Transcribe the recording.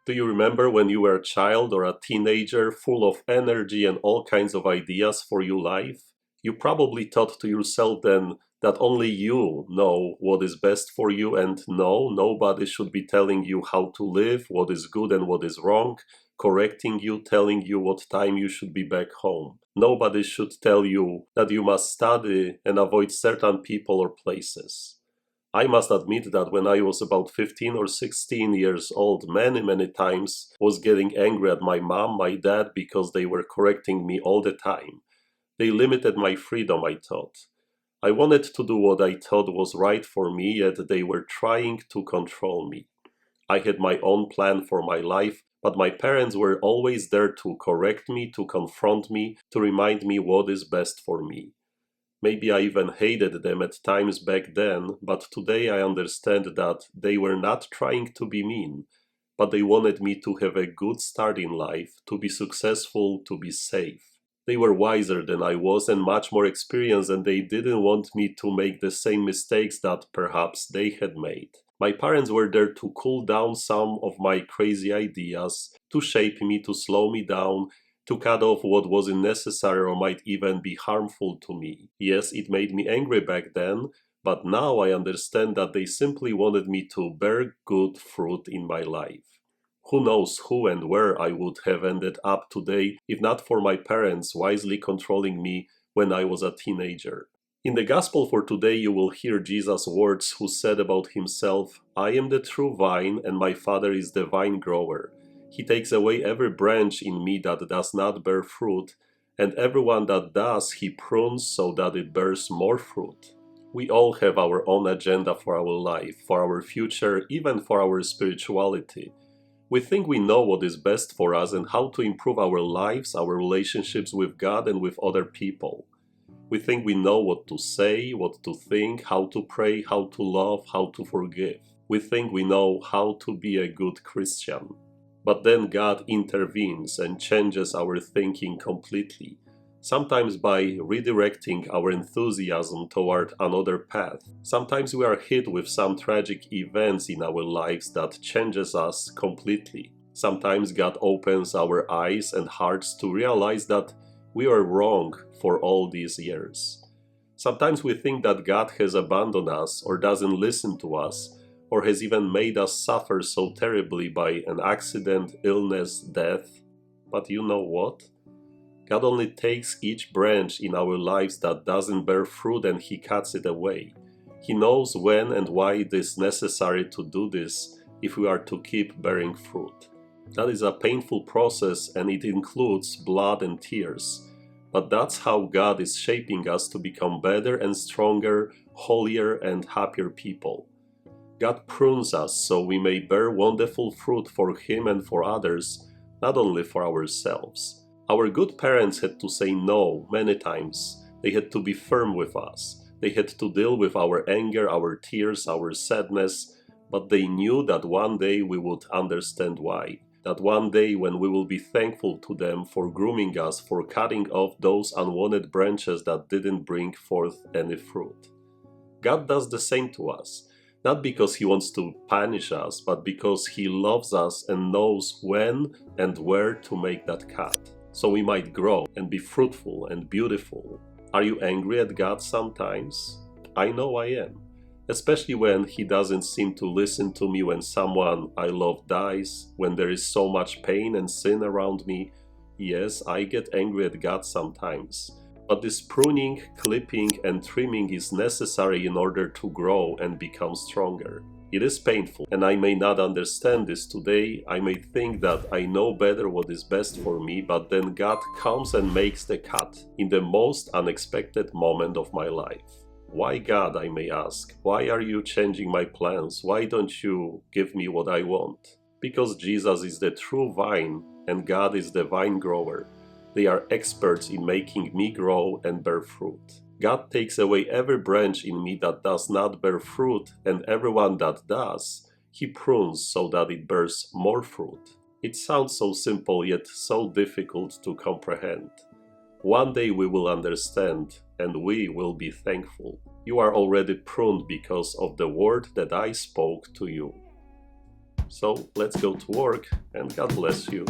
Do you remember when you were a child or a teenager full of energy and all kinds of ideas for your life? You probably thought to yourself then that only you know what is best for you, and no, nobody should be telling you how to live, what is good and what is wrong, correcting you, telling you what time you should be back home. Nobody should tell you that you must study and avoid certain people or places. I must admit that when I was about 15 or 16 years old, many times was getting angry at my mom, my dad, because they were correcting me all the time. They limited my freedom, I thought. I wanted to do what I thought was right for me, yet they were trying to control me. I had my own plan for my life, but my parents were always there to correct me, to confront me, to remind me what is best for me. Maybe I even hated them at times back then, but today I understand that they were not trying to be mean, but they wanted me to have a good start in life, to be successful, to be safe. They were wiser than I was and much more experienced, and they didn't want me to make the same mistakes that perhaps they had made. My parents were there to cool down some of my crazy ideas, to shape me, to slow me down, to cut off what wasn't necessary or might even be harmful to me. Yes, it made me angry back then, but now I understand that they simply wanted me to bear good fruit in my life. Who knows who and where I would have ended up today if not for my parents wisely controlling me when I was a teenager. In the Gospel for today, you will hear Jesus' words, who said about himself, "I am the true vine, and my Father is the vine grower. He takes away every branch in me that does not bear fruit, and everyone that does, he prunes so that it bears more fruit." We all have our own agenda for our life, for our future, even for our spirituality. We think we know what is best for us and how to improve our lives, our relationships with God and with other people. We think we know what to say, what to think, how to pray, how to love, how to forgive. We think we know how to be a good Christian. But then God intervenes and changes our thinking completely, sometimes by redirecting our enthusiasm toward another path. Sometimes we are hit with some tragic events in our lives that changes us completely. Sometimes God opens our eyes and hearts to realize that we were wrong for all these years. Sometimes we think that God has abandoned us or doesn't listen to us, or has even made us suffer so terribly by an accident, illness, death. But you know what? God only takes each branch in our lives that doesn't bear fruit and He cuts it away. He knows when and why it is necessary to do this if we are to keep bearing fruit. That is a painful process, and it includes blood and tears. But that's how God is shaping us to become better and stronger, holier and happier people. God prunes us so we may bear wonderful fruit for Him and for others, not only for ourselves. Our good parents had to say no many times. They had to be firm with us. They had to deal with our anger, our tears, our sadness, but they knew that one day we would understand why. That one day when we will be thankful to them for grooming us, for cutting off those unwanted branches that didn't bring forth any fruit. God does the same to us. Not because He wants to punish us, but because He loves us and knows when and where to make that cut, so we might grow and be fruitful and beautiful. Are you angry at God sometimes? I know I am. Especially when He doesn't seem to listen to me when someone I love dies, when there is so much pain and sin around me. Yes, I get angry at God sometimes. But this pruning, clipping and trimming is necessary in order to grow and become stronger. It is painful, and I may not understand this today. I may think that I know better what is best for me, but then God comes and makes the cut in the most unexpected moment of my life. Why, God, I may ask? Why are you changing my plans? Why don't you give me what I want? Because Jesus is the true vine and God is the vine grower. They are experts in making me grow and bear fruit. God takes away every branch in me that does not bear fruit, and everyone that does, He prunes so that it bears more fruit. It sounds so simple, yet so difficult to comprehend. One day we will understand, and we will be thankful. You are already pruned because of the word that I spoke to you. So let's go to work, and God bless you.